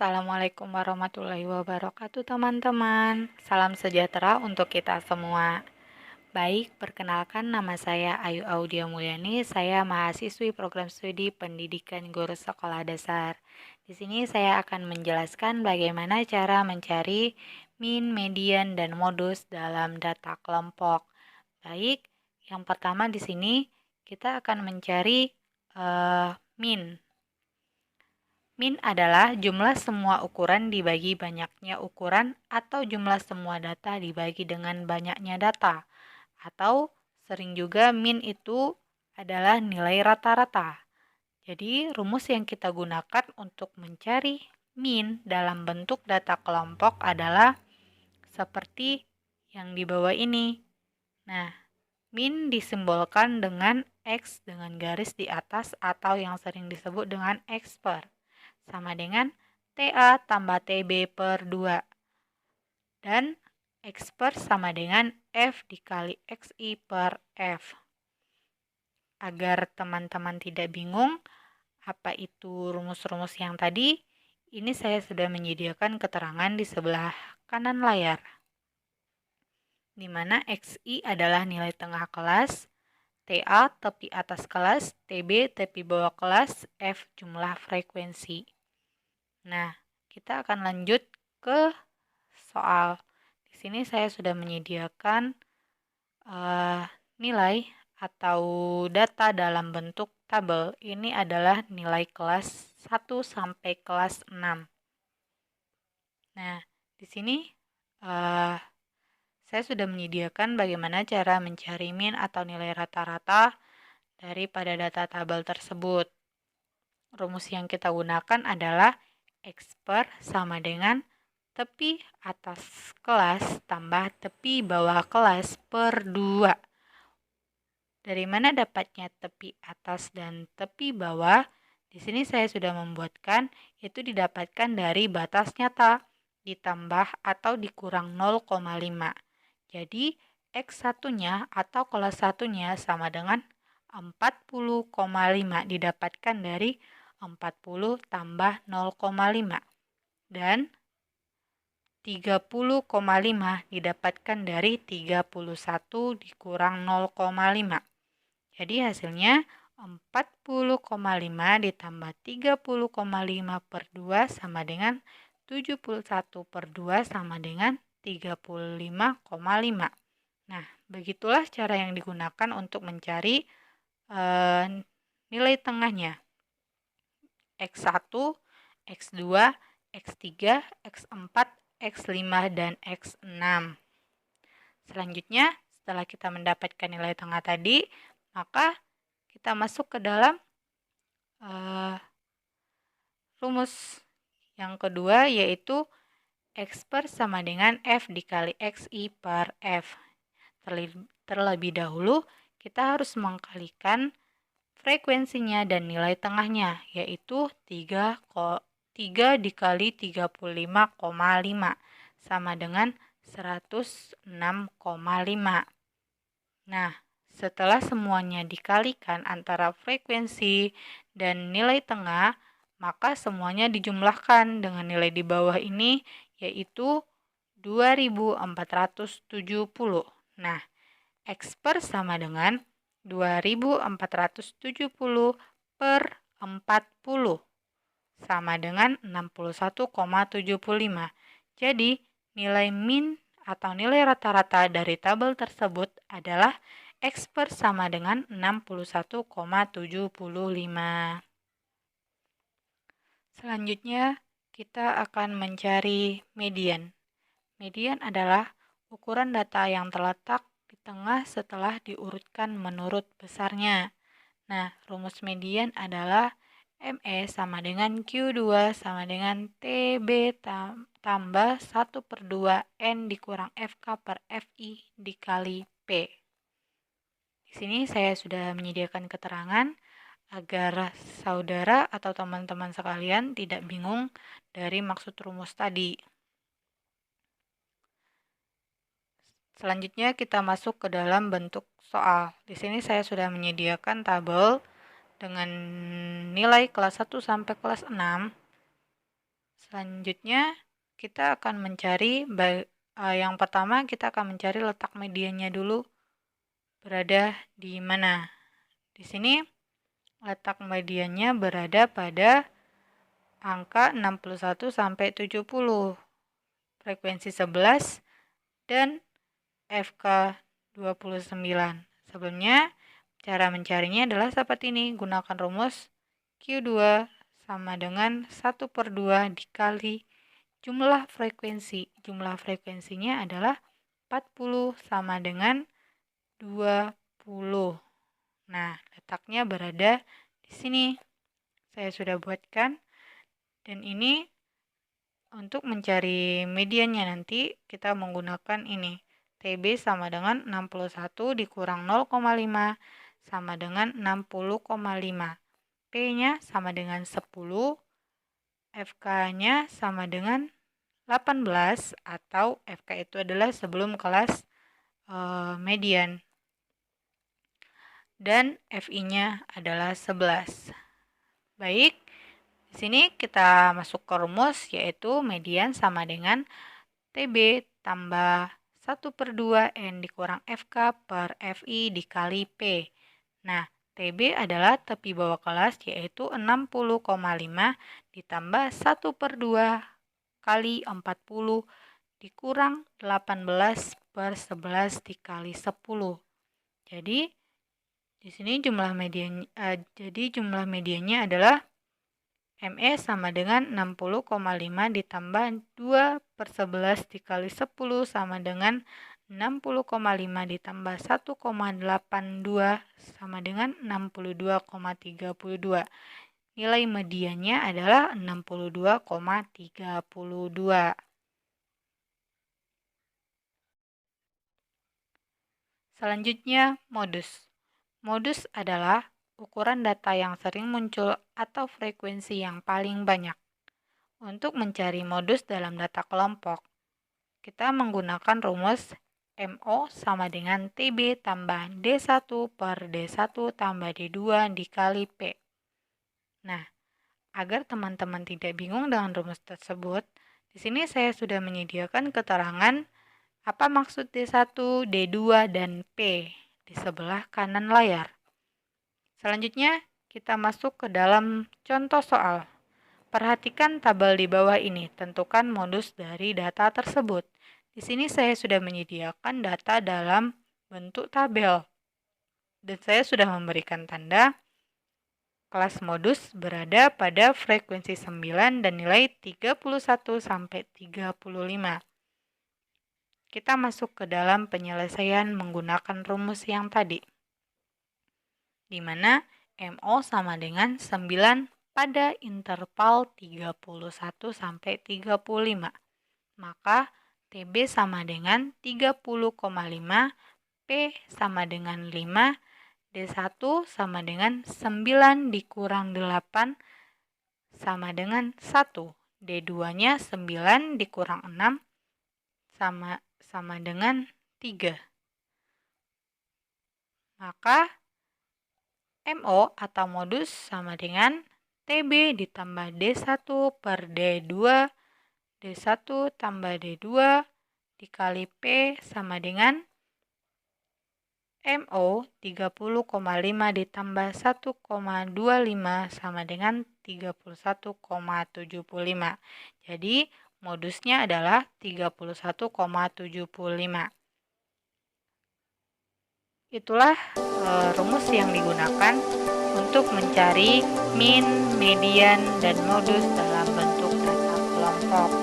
Assalamualaikum warahmatullahi wabarakatuh teman-teman. Salam sejahtera untuk kita semua. Baik, perkenalkan nama saya Ayu Audia Mulyani. Saya mahasiswi program studi Pendidikan Guru Sekolah Dasar. Di sini saya akan menjelaskan bagaimana cara mencari min, median, dan modus dalam data kelompok. Baik, yang pertama di sini kita akan mencari min. Min adalah jumlah semua ukuran dibagi banyaknya ukuran atau jumlah semua data dibagi dengan banyaknya data. Atau sering juga min itu adalah nilai rata-rata. Jadi rumus yang kita gunakan untuk mencari min dalam bentuk data kelompok adalah seperti yang di bawah ini. Nah, min disimbolkan dengan X dengan garis di atas atau yang sering disebut dengan X per. Sama dengan TA tambah TB per 2. Dan X per sama dengan F dikali XI per F. Agar teman-teman tidak bingung apa itu rumus-rumus yang tadi, ini saya sudah menyediakan keterangan di sebelah kanan layar, di mana XI adalah nilai tengah kelas, TA tepi atas kelas, TB tepi bawah kelas, F jumlah frekuensi. Nah, kita akan lanjut ke soal. Di sini saya sudah menyediakan nilai atau data dalam bentuk tabel. Ini adalah nilai kelas 1 sampai kelas 6. Nah, di sini saya sudah menyediakan bagaimana cara mencari min atau nilai rata-rata daripada data tabel tersebut. Rumus yang kita gunakan adalah X per sama dengan tepi atas kelas tambah tepi bawah kelas per 2. Dari mana dapatnya tepi atas dan tepi bawah? Di sini saya sudah membuatkan, itu didapatkan dari batas nyata ditambah atau dikurang 0,5. Jadi X1-nya atau kelas 1-nya sama dengan 40,5 didapatkan dari 40 tambah 0,5. Dan 30,5 didapatkan dari 31 dikurang 0,5. Jadi hasilnya 40,5 ditambah 30,5 per 2 sama dengan 71 per 2 sama dengan 35,5. Nah, begitulah cara yang digunakan untuk mencari nilai tengahnya. X1, X2, X3, X4, X5, dan X6. Selanjutnya, setelah kita mendapatkan nilai tengah tadi, maka kita masuk ke dalam rumus yang kedua, yaitu X per sama dengan F dikali XI per F. Terlebih dahulu, kita harus mengkalikan frekuensinya dan nilai tengahnya, yaitu 3 dikali 35,5 sama dengan 106,5. Nah, setelah semuanya dikalikan antara frekuensi dan nilai tengah, maka semuanya dijumlahkan dengan nilai di bawah ini, yaitu 2470. Nah, X per sama dengan 2470 per 40 sama dengan 61,75. Jadi, nilai min atau nilai rata-rata dari tabel tersebut adalah X per sama dengan 61,75. Selanjutnya, kita akan mencari median. Median adalah ukuran data yang terletak di tengah setelah diurutkan menurut besarnya. Nah, rumus median adalah ME sama dengan Q2 sama dengan TB tambah 1 per 2 N dikurang FK per FI dikali P. Di sini saya sudah menyediakan keterangan agar saudara atau teman-teman sekalian tidak bingung dari maksud rumus tadi. Selanjutnya kita masuk ke dalam bentuk soal. Di sini saya sudah menyediakan tabel dengan nilai kelas 1 sampai kelas 6. Selanjutnya kita akan mencari yang pertama kita akan mencari letak mediannya dulu berada di mana. Di sini letak mediannya berada pada angka 61 sampai 70, frekuensi 11 dan FK 29. Sebelumnya cara mencarinya adalah seperti ini, gunakan rumus Q2 sama dengan 1/2 dikali jumlah frekuensi. Jumlah frekuensinya adalah 40 sama dengan 20. Nah, letaknya berada di sini. Saya sudah buatkan. Dan ini untuk mencari mediannya nanti kita menggunakan ini. TB sama dengan 61 dikurang 0,5 sama dengan 60,5. P-nya sama dengan 10. FK-nya sama dengan 18 atau FK itu adalah sebelum kelas median. Dan FI-nya /nya adalah 11. Baik, di sini kita masuk ke rumus yaitu median sama dengan TB tambah 1/2 N dikurang FK per FI dikali P. Nah, TB adalah tepi bawah kelas yaitu 60,5 ditambah 1/2 kali 40 dikurang 18/11 dikali 10. Jadi di sini jumlah mediannya adalah ME sama dengan 60,5 ditambah 2/11 dikali 10 sama dengan 60,5 ditambah 1,82 sama dengan 62,32. Nilai mediannya adalah 62,32. Selanjutnya, modus. Modus adalah ukuran data yang sering muncul atau frekuensi yang paling banyak. Untuk mencari modus dalam data kelompok, kita menggunakan rumus MO sama dengan TB tambah D1 per D1 tambah D2 dikali P. Nah, agar teman-teman tidak bingung dengan rumus tersebut, di sini saya sudah menyediakan keterangan apa maksud D1, D2, dan P di sebelah kanan layar. Selanjutnya, kita masuk ke dalam contoh soal. Perhatikan tabel di bawah ini, tentukan modus dari data tersebut. Di sini saya sudah menyediakan data dalam bentuk tabel. Dan saya sudah memberikan tanda kelas modus berada pada frekuensi 9 dan nilai 31 sampai 35. Kita masuk ke dalam penyelesaian menggunakan rumus yang tadi, di mana MO sama dengan 9 pada interval 31 sampai 35. Maka TB sama dengan 30,5, P sama dengan 5, D1 sama dengan 9 dikurang 8 sama dengan 1. D2-nya 9 dikurang 6 sama dengan 3. Maka MO atau modus sama dengan TB ditambah D1 per D2, D1 tambah D2 dikali P sama dengan MO 30,5 ditambah 1,25 sama dengan 31,75. Jadi modusnya adalah 31,75. Itulah rumus yang digunakan untuk mencari min, median, dan modus dalam bentuk data kelompok.